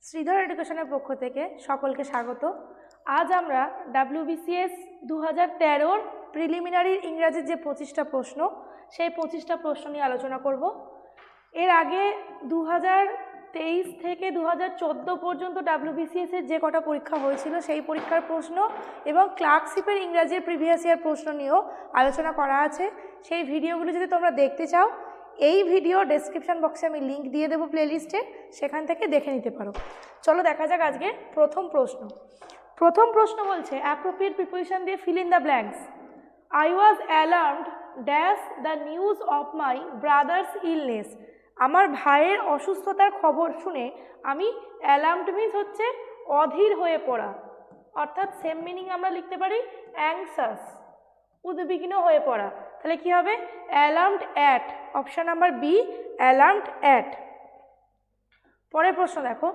শ্রীধর এডুকেশনের পক্ষ থেকে সকলকে স্বাগত। আজ আমরা WBCS 2013 প্রিলিমিনারি ইংরাজির যে 25টা প্রশ্ন, সেই 25টা প্রশ্ন নিয়ে আলোচনা করব। এর আগে 2023 থেকে 2014 পর্যন্ত WBCS এর যে কটা পরীক্ষা হয়েছিল সেই পরীক্ষার প্রশ্ন এবং ক্লার্কশিপের ইংরাজির প্রিভিয়াস ইয়ার প্রশ্ন নিয়েও আলোচনা করা আছে। সেই ভিডিওগুলো যদি তোমরা দেখতে চাও, এই ভিডিও ডেসক্রিপশন বক্সে আমি লিঙ্ক দিয়ে দেবো প্লেলিস্টে, সেখান থেকে দেখে নিতে পারো। চলো দেখা যাক আজকে প্রথম প্রশ্ন। প্রথম প্রশ্ন বলছে অ্যাপ্রোপ্রিয়েট প্রিপোজিশন দিয়ে fill in the blanks. I was alarmed dash the news of my brothers illness. আমার ভাইয়ের অসুস্থতার খবর শুনে আমি, অ্যালার্মড মিন্স হচ্ছে অধীর হয়ে পড়া, অর্থাৎ সেম মিনিং আমরা লিখতে পারি অ্যাংসাস, উদ্বিগ্ন হয়ে পড়া। তাহলে কি হবে? Alarmed at, option number B, alarmed at. পরের প্রশ্ন দেখো,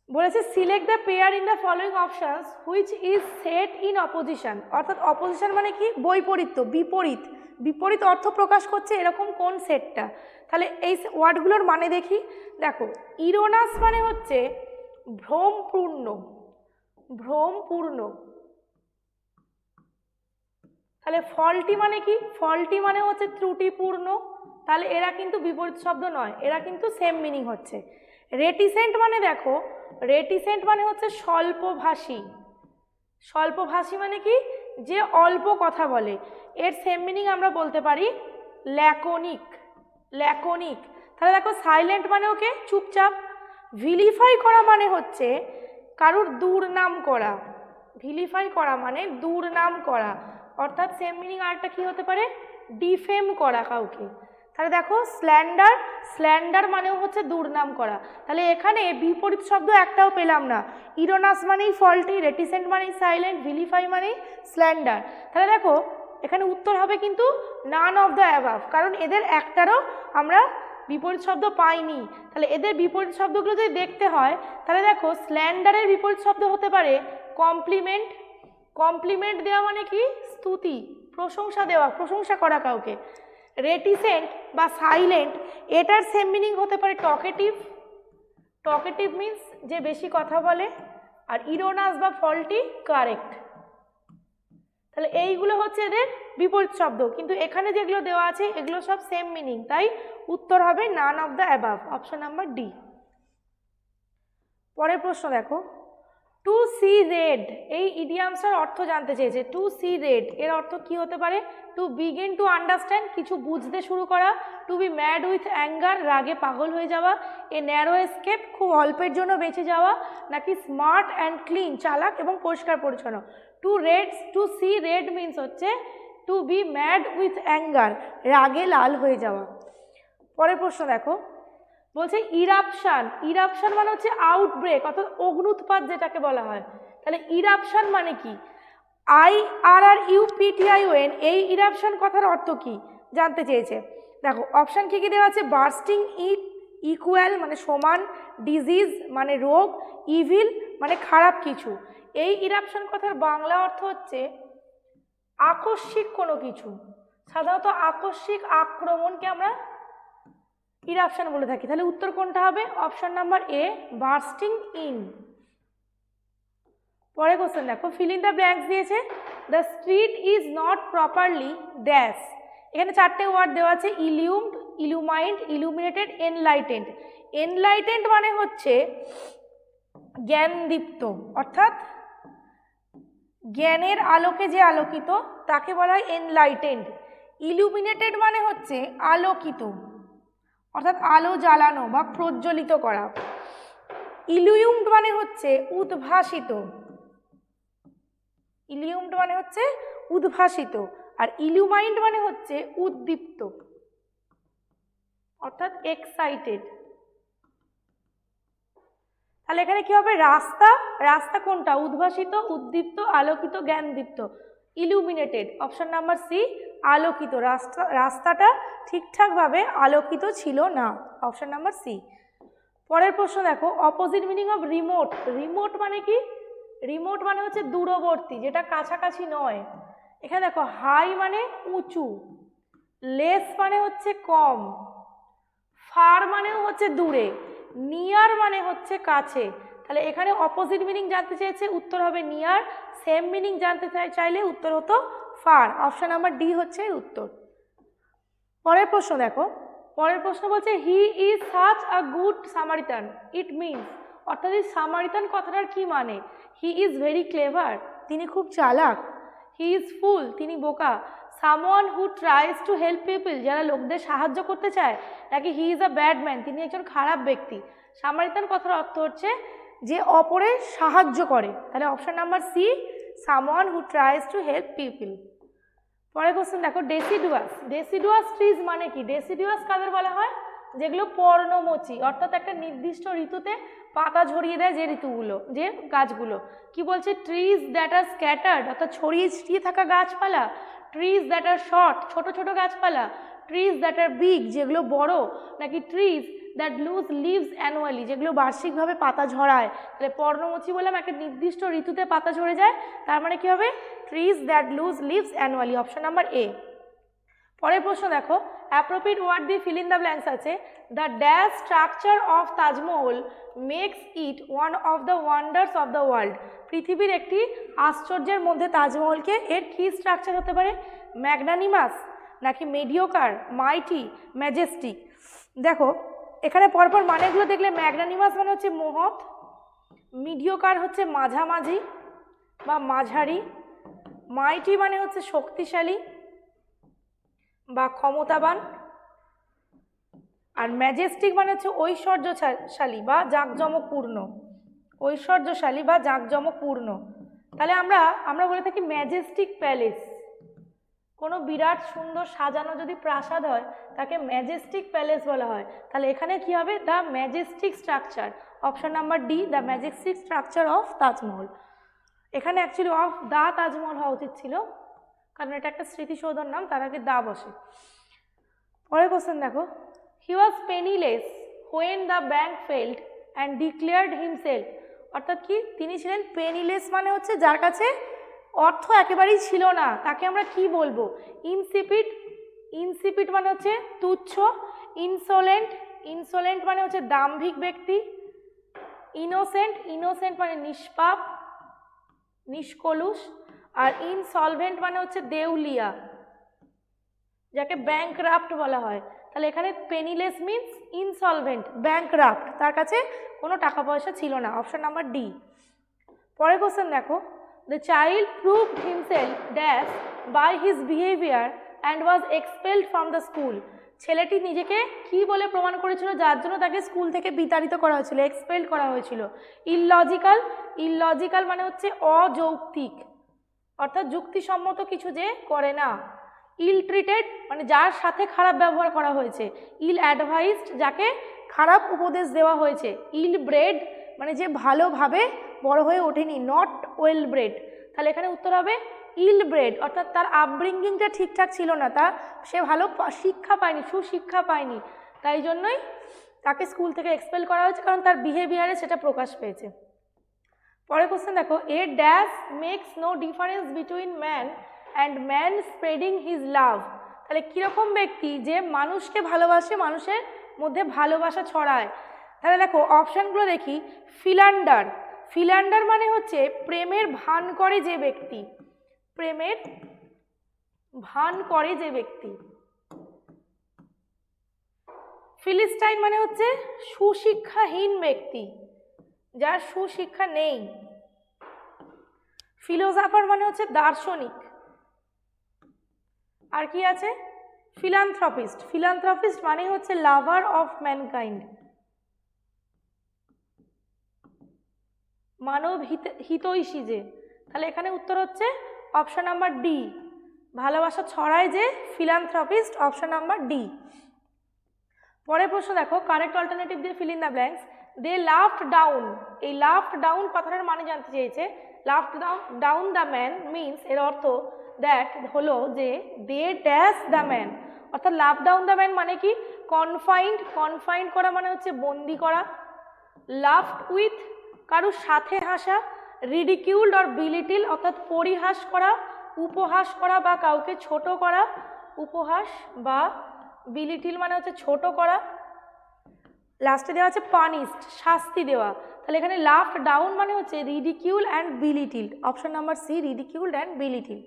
বলেছে select the pair in the following options which is set in opposition. অর্থাৎ অপোজিশন মানে কি? বৈপরীত্য, বিপরীত, বিপরীত অর্থ প্রকাশ করছে এরকম কোন সেটটা। তাহলে এই ওয়ার্ডগুলোর মানে দেখি। দেখো, ইরোনাস মানে হচ্ছে ভ্রমপূর্ণ, ভ্রমপূর্ণ। তাহলে ফল্টি মানে কি? ফল্টি মানে হচ্ছে ত্রুটিপূর্ণ। তাহলে এরা কিন্তু বিপরীত শব্দ নয়, এরা কিন্তু সেম মিনিং হচ্ছে। রেটিসেন্ট মানে দেখো, রেটিসেন্ট মানে হচ্ছে স্বল্পভাষী। স্বল্পভাষী মানে কি? যে অল্প কথা বলে। এর সেম মিনিং আমরা বলতে পারি ল্যাকোনিক, ল্যাকোনিক। তাহলে দেখো, সাইলেন্ট মানে ওকে চুপচাপ। ভিলিফাই করা মানে হচ্ছে কারুর দুর্নাম করা। ভিলিফাই করা মানে দুর্নাম করা, অর্থাৎ সেম মিনিং আরেকটা কি হতে পারে? ডিফেম করা কাউকে। তাহলে দেখো, স্ল্যান্ডার, স্ল্যান্ডার মানেও হচ্ছে দুর্নাম করা। তাহলে এখানে বিপরীত শব্দ একটাও পেলাম না। ইরোনাস মানেই ফল্টি, রেটিসেন্ট মানেই সাইলেন্ট, ভিলিফাই মানেই স্ল্যান্ডার। তাহলে দেখো, এখানে উত্তর হবে কিন্তু নান অফ দ্য অ্যাবাভ, কারণ এদের একটারও আমরা বিপরীত শব্দ পাইনি। তাহলে এদের বিপরীত শব্দগুলো যদি দেখতে হয়, তাহলে দেখো, স্ল্যান্ডারের বিপরীত শব্দ হতে পারে কমপ্লিমেন্ট। কমপ্লিমেন্ট দেওয়া মানে কি? স্তুতি, প্রশংসা দেওয়া, প্রশংসা করা কাউকে। রেটিসেন্ট বা সাইলেন্ট, এটার সেম মিনিং হতে পারে টকেটিভ। টকেটিভ মিন্স যে বেশি কথা বলে। আর ইরোনাস বা ফল্টি কারেক্ট। তাহলে এইগুলো হচ্ছে এদের বিপরীত শব্দ, কিন্তু এখানে যেগুলো দেওয়া আছে এগুলো সব সেম মিনিং, তাই উত্তর হবে none of the above, option number D. পরের প্রশ্ন দেখো, টু সি রেড, এই ইডিয়ামসটার অর্থ জানতে চেয়েছে। টু সি রেড এর অর্থ কি হতে পারে? টু বিগিন টু আন্ডারস্ট্যান্ড, কিছু বুঝতে শুরু করা। To be mad with anger, রাগে পাগল হয়ে যাওয়া। এ ন্যারো এস্কেপ, খুব অল্পের জন্য বেঁচে যাওয়া। নাকি স্মার্ট অ্যান্ড ক্লিন, চালাক এবং পরিষ্কার পরিচ্ছন্ন। টু সি রেড মিন্স হচ্ছে to be mad with anger, রাগে লাল হয়ে যাওয়া। পরের প্রশ্ন দেখো, বলছে ইরাপশান। ইরাপশান মানে হচ্ছে আউটব্রেক, অর্থাৎ অগ্নুৎপাত যেটাকে বলা হয়। তাহলে ইরাপশান মানে কি? IRRUPTION, এই ইরাপশান কথার অর্থ কি জানতে চেয়েছে। দেখো, অপশান কি কি দেওয়া আছে? বার্স্টিং, ইকুয়াল মানে সমান, ডিজিজ মানে রোগ, ইভিল মানে খারাপ কিছু। এই ইরাপশান কথার বাংলা অর্থ হচ্ছে আকস্মিক কোনো কিছু। সাধারণত আকস্মিক আক্রমণকে আমরা ইরাপশন বলে থাকি। তাহলে উত্তর কোনটা হবে? Option number A, bursting in. পরের কোশ্চেন দেখো, ফিল ইন দ্য ব্ল্যাঙ্কস দিয়েছে। The street is not properly dash. এখানে চারটে ওয়ার্ড দেওয়া আছে, ইলিউমড, ইলুমাইন্ড, ইলুমিনেটেড, এনলাইটেন্ড। এনলাইটেন্ড মানে হচ্ছে জ্ঞানদীপ্ত, অর্থাৎ জ্ঞানের আলোকে যে আলোকিত তাকে বলা হয় এনলাইটেন্ড। ইলুমিনেটেড মানে হচ্ছে আলোকিত, অর্থাৎ আলো জ্বালানো বা প্রজ্বলিত করা। ইলিউমড মানে হচ্ছে উদ্ভাসিত, ইলিউমড মানে হচ্ছে উদ্ভাসিত। আর ইলুমাইন্ড মানে হচ্ছে উদ্দীপ্ত, অর্থাৎ এক্সাইটেড। তাহলে এখানে কি হবে? রাস্তা, রাস্তা কোনটা? উদ্ভাসিত, উদ্দীপ্ত, আলোকিত, জ্ঞানদীপ্ত। ইলুমিনেটেড, অপশন নাম্বার সি, আলোকিত। রাস্তাটা ঠিকঠাকভাবে আলোকিত ছিল না, অপশন নাম্বার সি। পরের প্রশ্ন দেখো, opposite meaning of remote. Remote মানে কি? রিমোট মানে হচ্ছে দূরবর্তী, যেটা কাছাকাছি নয়। এখানে দেখো, হাই মানে উঁচু, লেস মানে হচ্ছে কম, ফার মানেও হচ্ছে দূরে। নিয়ার মানে হচ্ছে কাছে, তাহলে এখানে অপোজিট মিনিং জানতে চেয়েছে, উত্তর হবে নিয়ার। সেম মিনিং জানতে চাইলে উত্তর হতো ফার। অপশন নাম্বার ডি হচ্ছে উত্তর। পরের প্রশ্ন দেখো, পরের প্রশ্ন বলছে he is such a good Samaritan, it means, অর্থাৎ এই সামারিতান কথাটার কি মানে? হি ইজ ভেরি ক্লেভার, তিনি খুব চালাক। হি ইজ ফুল, তিনি বোকা। Someone who tries to help people, যারা লোকদের সাহায্য করতে চায়। নাকি he is a bad man, তিনি একজন খারাপ ব্যক্তি। সামারিতান কথার অর্থ হচ্ছে যে অপরের সাহায্য করে, তাহলে option number C, someone who tries to help people. পরের কোশ্চেন দেখো, ডেসিডুয়াস, ডেসিডুয়াস ট্রিজ মানে কি? ডেসিডুয়াস কাদের বলা হয়? যেগুলো পর্ণমোচী, অর্থাৎ একটা নির্দিষ্ট ঋতুতে পাতা ঝরিয়ে দেয় যে ঋতুগুলো, যে গাছগুলো। কি বলছে? ট্রিজ দ্যাট আর স্ক্যাটার্ড, অর্থাৎ ছড়িয়ে ছিটিয়ে থাকা গাছপালা। ট্রিজ দ্যাট আর শর্ট, ছোট ছোট গাছপালা। ট্রিজ দ্যাট আর বিগ, যেগুলো বড়। নাকি trees that lose leaves annually, যেগুলো বার্ষিকভাবে পাতা ঝরায়। তাহলে পর্ণমোচী বললাম একটা নির্দিষ্ট ঋতুতে পাতা ঝরে যায়, তার মানে কি হবে? Trees that lose leaves annually, option number এ। পরের প্রশ্ন দেখো, অ্যাপ্রোপ্রিয়েট ওয়ার্ড দিয়ে ফিল ইন দ্য ব্ল্যাঙ্কস আছে। The dash structure of Taj Mahal makes it one of the wonders of the world, পৃথিবীর একটি আশ্চর্যের মধ্যে তাজমহলকে এর কি স্ট্রাকচার হতে পারে? ম্যাগনানিমাস, নাকি মেডিওকার, মাইটি, ম্যাজেস্টিক। দেখো এখানে পরপর মানেগুলো দেখলে, ম্যাগনানিমাস মানে হচ্ছে মহৎ, মিডিওকার হচ্ছে মাঝামাঝি বা মাঝারি, মাইটি মানে হচ্ছে শক্তিশালী বা ক্ষমতাবান, আর ম্যাজেস্টিক মানে হচ্ছে ঐশ্বর্যশালী বা জাঁকজমকপূর্ণ, ঐশ্বর্যশালী বা জাঁকজমকপূর্ণ। তাহলে আমরা বলে থাকি ম্যাজেস্টিক প্যালেস, কোনো বিরাট সুন্দর সাজানো যদি প্রাসাদ হয় তাকে ম্যাজেস্টিক প্যালেস বলা হয়। তাহলে এখানে কি হবে? The Majestic structure, option number D, the Majestic structure of Taj Mahal. এখানে অ্যাকচুয়ালি অফ দা তাজমহল হওয়া উচিত ছিল, কারণ এটা একটা স্মৃতিসৌধর নাম, তার আগে দা বসে। পরের কোশ্চেন দেখো, he was penniless when the bank failed and declared himself, অর্থাৎ কি? তিনি ছিলেন পেনিলেস মানে হচ্ছে যার কাছে অর্থ একেবারেই ছিল না, তাকে আমরা কি বলবো? ইনসিপিড, ইনসিপিড মানে হচ্ছে তুচ্ছ। ইনসোলেন্ট, ইনসোলেন্ট মানে হচ্ছে দাম্ভিক ব্যক্তি। ইনোসেন্ট, ইনোসেন্ট মানে নিষ্পাপ, নিষ্কলুষ। আর ইনসলভেন্ট মানে হচ্ছে দেউলিয়া, যাকে ব্যাংকরাপ্ট বলা হয়। তাহলে এখানে পেনিলেস মিন্স ইনসলভেন্ট, ব্যাংকরাপ্ট, তার কাছে কোনো টাকা পয়সা ছিল না, অপশন নাম্বার ডি। পরের কোশ্চেন দেখো, the child proved himself dash by his behaviour and was expelled from the school, ছেলেটি নিজেকে কি বলে প্রমাণ করেছিল যার জন্য তাকে স্কুল থেকে বিতাড়িত করা হয়েছিল, এক্সপেলড করা হয়েছিল? ইললজিক্যাল, ইললজিক্যাল মানে হচ্ছে অযৌক্তিক, অর্থাৎ যুক্তিসম্মত কিছু যে করে না। ইল ট্রিটেড মানে যার সাথে খারাপ ব্যবহার করা হয়েছে। ইল অ্যাডভাইসড, যাকে খারাপ উপদেশ দেওয়া হয়েছে। ইল ব্রেড মানে যে ভালোভাবে বড় হয়ে ওঠেনি, নট ওয়েল ব্রেড। তাহলে এখানে উত্তর হবে ইল ব্রেড, অর্থাৎ তার আপব্রিঙ্গিংটা ঠিকঠাক ছিল না, সে ভালো শিক্ষা পায়নি, সুশিক্ষা পায়নি, তাই জন্যই তাকে স্কুল থেকে এক্সপেল করা হয়েছে, কারণ তার বিহেভিয়ারে সেটা প্রকাশ পেয়েছে। পরের কোশ্চেন দেখো, a dash makes no difference between man and man spreading his love, তাহলে কীরকম ব্যক্তি যে মানুষকে ভালোবাসে, মানুষের মধ্যে ভালোবাসা ছড়ায়? তাহলে দেখো অপশানগুলো দেখি। ফিলান্ডার, ফিলান্ডার মানে হচ্ছে প্রেমের ভান করে যে ব্যক্তি, প্রেমের ভান করে যে ব্যক্তি। ফিলিস্টাইন মানে হচ্ছে সুশিক্ষাহীন ব্যক্তি, যার সুশিক্ষা নেই। ফিলোজাফার মানে হচ্ছে দার্শনিক। আর কি আছে? ফিলান্থ্রপিস্ট, ফিলান্থ্রপিস্ট মানে হচ্ছে লাভার অফ ম্যানকাইন্ড, মানব হিতৈষী যে। তাহলে এখানে উত্তর হচ্ছে অপশন নাম্বার ডি, ভালোবাসা ছড়ায় যে ফিলান্থ্রপিস্ট, অপশন নাম্বার ডি। পরের প্রশ্ন দেখো, কারেক্ট অল্টারনেটিভ দিয়ে fill in the blanks. They laughed down, এই লাফড ডাউন কথাটার মানে জানতে চেয়েছে। Laughed down the man means, এর অর্থ দ্যাট হলো যে দে ড্যাশ দ্য ম্যান, অর্থাৎ লাফ ডাউন দ্য ম্যান মানে কি? কনফাইন্ড, কনফাইন্ড করা মানে হচ্ছে বন্দি করা। লাফড উইথ, কারুর সাথে হাসা। রিডিকিউলড অর বিলিটিল, অর্থাৎ পরিহাস করা, উপহাস করা বা কাউকে ছোট করা। উপহাস বা বিলিটিল মানে হচ্ছে ছোট করা। লাস্টে দেওয়া আছে পানিশড, শাস্তি দেওয়া। তাহলে এখানে লাফড ডাউন মানে হচ্ছে ridicule and belittled, option number C ridiculed and belittled.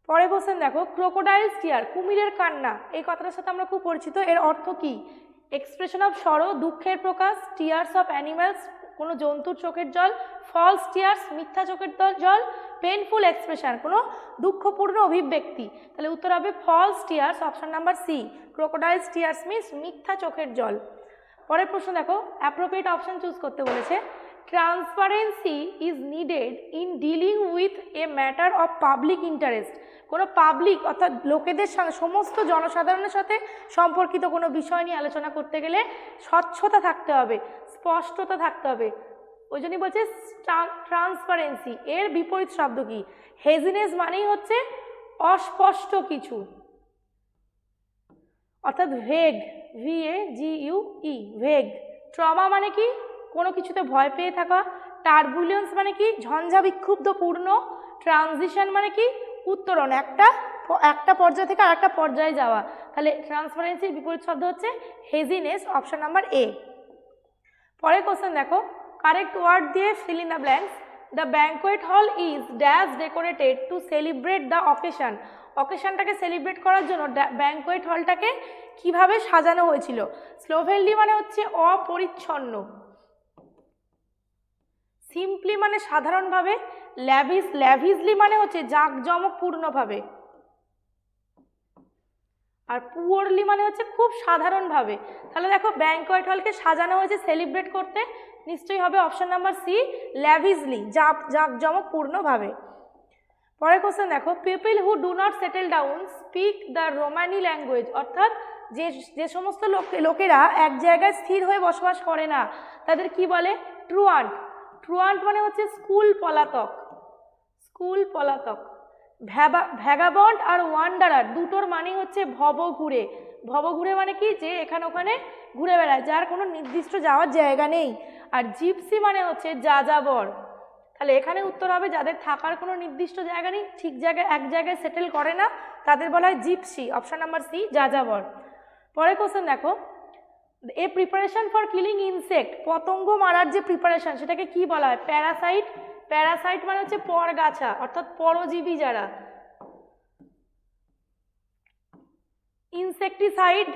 পরে কোশ্চেন দেখো, ক্রোকোডাইল টিয়ার, কুমিরের কান্না, এই কথাটার সাথে আমরা খুব পরিচিত। এর অর্থ কি? এক্সপ্রেশন অফ সরো, দুঃখের প্রকাশ, টিয়ার্স অফ অ্যানিম্যালস, কোনো জন্তুর চোখের জল, ফলস টিয়ার্স, মিথ্যা চোখের জল, পেনফুল এক্সপ্রেশন, কোনো দুঃখপূর্ণ অভিব্যক্তি। তাহলে উত্তর হবে false tears, option number C, crocodile tears means মিথ্যা চোখের জল। পরের প্রশ্ন দেখো, অ্যাপ্রোপ্রিয়েট অপশন চুজ করতে বলেছে। Transparency is needed in dealing with a matter of public interest, কোনো পাবলিক অর্থাৎ লোকেদের সাথে, সমস্ত জনসাধারণের সাথে সম্পর্কিত কোনো বিষয় নিয়ে আলোচনা করতে গেলে স্বচ্ছতা থাকতে হবে, স্পষ্টতা থাকতে হবে। ওই জন্যই বলছে ট্রান্সপারেন্সি। এর বিপরীত শব্দ কি? হেজিনেস মানেই হচ্ছে অস্পষ্ট কিছু, অর্থাৎ ভেগ, VAGUE, ভেগ। ট্রমা মানে কি? কোনো কিছুতে ভয় পেয়ে থাকা। টার্বুলেন্স মানে কি? ঝঞ্ঝা বিক্ষুব্ধপূর্ণ। ট্রানজিশন মানে কি? উত্তরণ, একটা পর্যায় থেকে আরেকটা পর্যায়ে যাওয়া। তাহলে ট্রান্সপারেন্সির বিপরীত শব্দ হচ্ছে হেজিনেস, অপশন নাম্বার এ। পরের কোশ্চেন দেখো, কারেক্ট ওয়ার্ড দিয়ে fill in the blanks. The banquet hall is dash decorated to celebrate the occasion, অকেশনটাকে সেলিব্রেট করার জন্য ব্যাঙ্কোয়েট হলটাকে কিভাবে সাজানো হয়েছিল? স্লোভেনলি মানে হচ্ছে অপরিচ্ছন্ন, সিম্পলি মানে সাধারণভাবে, ল্যাভিসলি মানে হচ্ছে জাঁকজমকপূর্ণভাবে, আর পুয়ারলি মানে হচ্ছে খুব সাধারণভাবে। তাহলে দেখো ব্যাঙ্কোয়েট হলকে সাজানো হয়েছে সেলিব্রেট করতে, নিশ্চয়ই হবে অপশন নাম্বার সি, ল্যাভিসলি, জাঁকজমকপূর্ণভাবে। পরের কোশ্চেন দেখো, people who do not settle down speak the Romani language, অর্থাৎ যে সমস্ত লোকেরা এক জায়গায় স্থির হয়ে বসবাস করে না তাদের কি বলে? ট্রুয়ান্ট। ট্রুয়ান্ট মানে হচ্ছে স্কুল পলাতক, স্কুল পলাতক। ভ্যাগাবন্ড আর ওয়ান্ডারার দুটোর মানে হচ্ছে ভবঘুরে। ভবঘুরে মানে কি? যে এখানে ওখানে ঘুরে বেড়ায়, যার কোনো নির্দিষ্ট যাওয়ার জায়গা নেই। আর জিপসি মানে হচ্ছে যাযাবর। তাহলে এখানে উত্তর হবে যাদের থাকার কোনো নির্দিষ্ট জায়গা নেই, ঠিক জায়গায় এক জায়গায় সেটেল করে না, তাদের বলা হয় জিপসি, অপশন নাম্বার সি, যাযাবর। পরের কোশ্চেন দেখো, এ প্রিপারেশন ফর কিলিং ইনসেক্ট, পতঙ্গ মারার যে প্রিপারেশন সেটাকে কি বলা হয়? প্যারাসাইট। প্যারাসাইট মানে হচ্ছে পরগাছা, অর্থাৎ পরজীবী যারা। ইনসেকটিসাইড,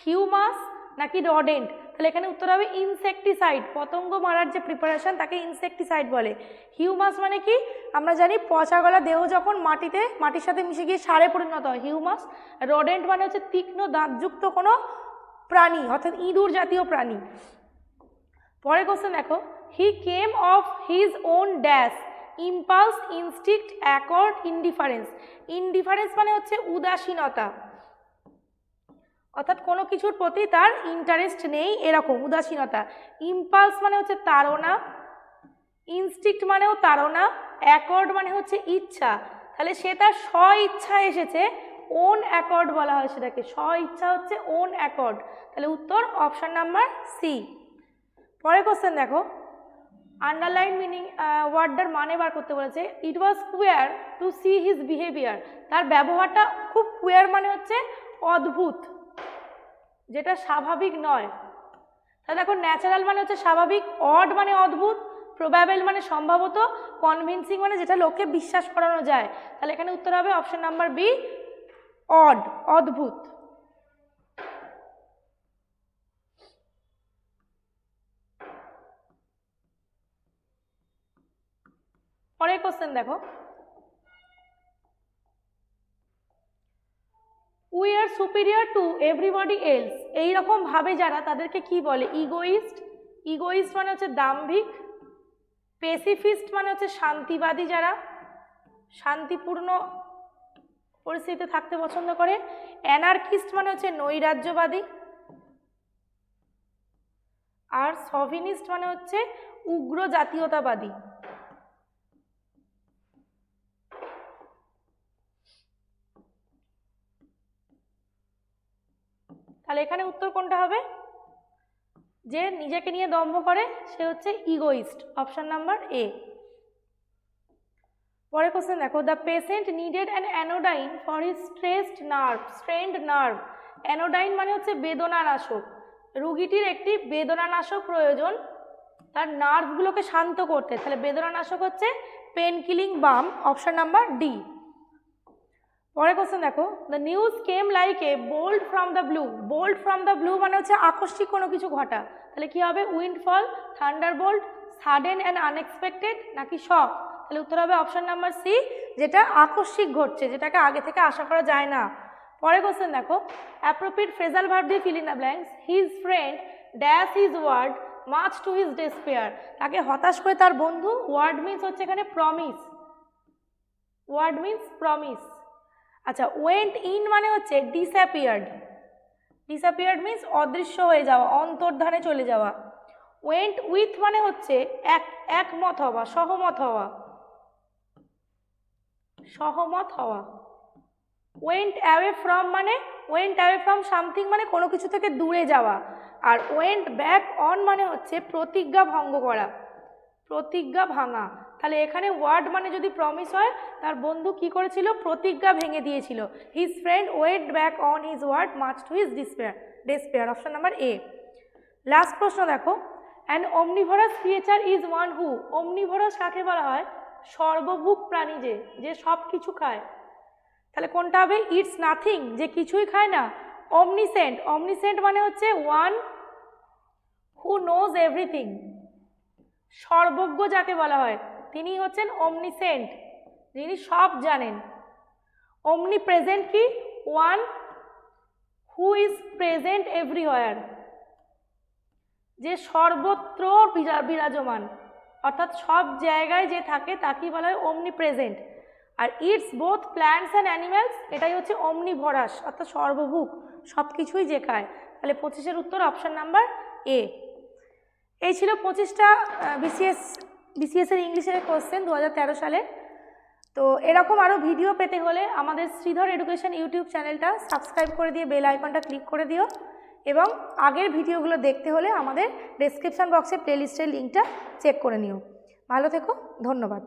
হিউমাস নাকি রডেন্ট? তাহলে এখানে উত্তর হবে ইনসেকটিসাইড, পতঙ্গ মারার যে প্রিপারেশন তাকে ইনসেকটিসাইড বলে। হিউমাস মানে কি? আমরা জানি পচা গলা দেহ যখন মাটির সাথে মিশে গিয়ে সারে পরিণত হয়, হিউমাস। রডেন্ট মানে হচ্ছে তীক্ষ্ণ দাঁতযুক্ত কোনো প্রাণী, অর্থাৎ ইঁদুর জাতীয় প্রাণী। পরের কোশ্চেন দেখো, he came of his own dash, impulse, instinct, accord, indifference. Indifference মানে হচ্ছে উদাসীনতা, অর্থাৎ কোনো কিছুর প্রতি তার ইন্টারেস্ট নেই, এরকম উদাসীনতা। ইম্পালস মানে হচ্ছে তাড়না, ইনস্টিক্ট মানেও তাড়না, অ্যাকর্ড মানে হচ্ছে ইচ্ছা। তাহলে সে তার স্ব ইচ্ছা এসেছে, ওন অ্যাকর্ড বলা হয় সেটাকে, স্ব ইচ্ছা হচ্ছে ওন অ্যাকর্ড। তাহলে উত্তর অপশন নাম্বার সি। পরের কোশ্চেন দেখো, আন্ডারলাইন মিনিং ওয়ার্ডটার মানে বার করতে বলেছে। It was queer to see his behaviour, তার ব্যবহারটা খুব কুয়ার মানে হচ্ছে অদ্ভুত, যেটা স্বাভাবিক নয়। তাহলে দেখো, ন্যাচারাল মানে হচ্ছে স্বাভাবিক, অড মানে অদ্ভুত, প্রবাবেল মানে সম্ভবত, কনভিন্সিং মানে যেটা লোককে বিশ্বাস করানো যায়। তাহলে এখানে উত্তর হবে অপশন নাম্বার বি, অড, অদ্ভুত। পরের কোশ্চেন দেখো, we are superior to everybody else, এইরকম ভাবে যারা তাদেরকে কি বলে? ইগোইস্ট। ইগোইস্ট মানে হচ্ছে দাম্ভিক। পেসিফিস্ট মানে হচ্ছে শান্তিবাদী, যারা শান্তিপূর্ণ পরিস্থিতিতে থাকতে পছন্দ করে। অ্যানার্কিস্ট মানে হচ্ছে নৈরাজ্যবাদী। আর সভিনিস্ট মানে হচ্ছে উগ্র জাতীয়তাবাদী। তাহলে এখানে উত্তর কোনটা হবে? যে নিজেকে নিয়ে দম্ভ করে সে হচ্ছে ইগোইস্ট, অপশন নাম্বার এ। পরের কোশ্চেন দেখো, the patient needed an anodyne for his stressed nerve, strained nerve. Anodyne মানে হচ্ছে বেদনানাশক, রুগীটির একটি বেদনানাশক প্রয়োজন তার নার্ভগুলোকে শান্ত করতে, তাহলে বেদনানাশক হচ্ছে pain killing balm, option number D. পরের কোশ্চেন দেখো, the news came like a bolt from the blue. Bolt from the blue মানে হচ্ছে আকস্মিক কোনো কিছু ঘটা, তাহলে কি হবে? Windfall, thunderbolt, sudden and unexpected নাকি শক? তাহলে উত্তর হবে অপশন নাম্বার সি, যেটা আকস্মিক ঘটছে, যেটাকে আগে থেকে আশা করা যায় না। পরের কোশ্চেন দেখো, অ্যাপ্রোপ্রিয়েট ফ্রেজাল ভার্ব দিয়ে fill in the blanks. His friend dash his word much to his despair. তাকে হতাশ করে তার বন্ধু, ওয়ার্ড মিন্স হচ্ছে এখানে প্রমিস, ওয়ার্ড মিন্স প্রমিস। আচ্ছা, ওয়েন্ট ইন মানে হচ্ছে ডিসঅ্যাপিয়ার্ড, ডিসঅ্যাপিয়ার্ড মিন্স অদৃশ্য হয়ে যাওয়া, অন্তর্ধানে চলে যাওয়া। ওয়েন্ট উইথ মানে হচ্ছে একমত হওয়া, সহমত হওয়া, সহমত হওয়া। ওয়েন্ট অ্যাওয়ে ফ্রম মানে, ওয়েন্ট অ্যাওয়ে ফ্রম সামথিং মানে কোনো কিছু থেকে দূরে যাওয়া। আর ওয়েন্ট ব্যাক অন মানে হচ্ছে প্রতিজ্ঞা ভঙ্গ করা, প্রতিজ্ঞা ভাঙা। তাহলে এখানে ওয়ার্ড মানে যদি প্রমিস হয়, তার বন্ধু কি করেছিল? প্রতিজ্ঞা ভেঙে দিয়েছিল। His friend went back on his word much to his despair, option number A. Last প্রশ্ন দেখো, an omnivorous creature is one who. Omnivorous কাকে বলা হয়? সর্বভুক প্রাণী, যে সব কিছু খায়। তাহলে কোনটা হবে? ইটস নাথিং, যে কিছুই খায় না। অমনিসেন্ট, অমনিসেন্ট মানে হচ্ছে ওয়ান হু নোজ এভরিথিং, সর্বজ্ঞ যাকে বলা হয় তিনি হচ্ছেন অমনিসেন্ট, যিনি সব জানেন। অমনি প্রেজেন্ট কি? One who is present everywhere, যে সর্বত্র বিরাজমান, অর্থাৎ সব জায়গায় যে থাকে তাকেই বলা হয় অমনি প্রেজেন্ট। আর it's both plants and animals, এটাই হচ্ছে অমনিভরাস, অর্থাৎ সর্বভুক, সব কিছুই যে খায়। তাহলে 25-এর উত্তর অপশন নাম্বার এ। এই ছিল 25টা বিসিএসের ইংলিশের কোশ্চেন 2013 সালে। তো এরকম আরও ভিডিও পেতে হলে আমাদের শ্রীধর এডুকেশন ইউটিউব চ্যানেলটা সাবস্ক্রাইব করে দিয়ে বেল আইকনটা ক্লিক করে দিও, এবং আগের ভিডিওগুলো দেখতে হলে আমাদের ডেসক্রিপশন বক্সে প্লেলিস্টের লিঙ্কটা চেক করে নিও। ভালো থেকো, ধন্যবাদ।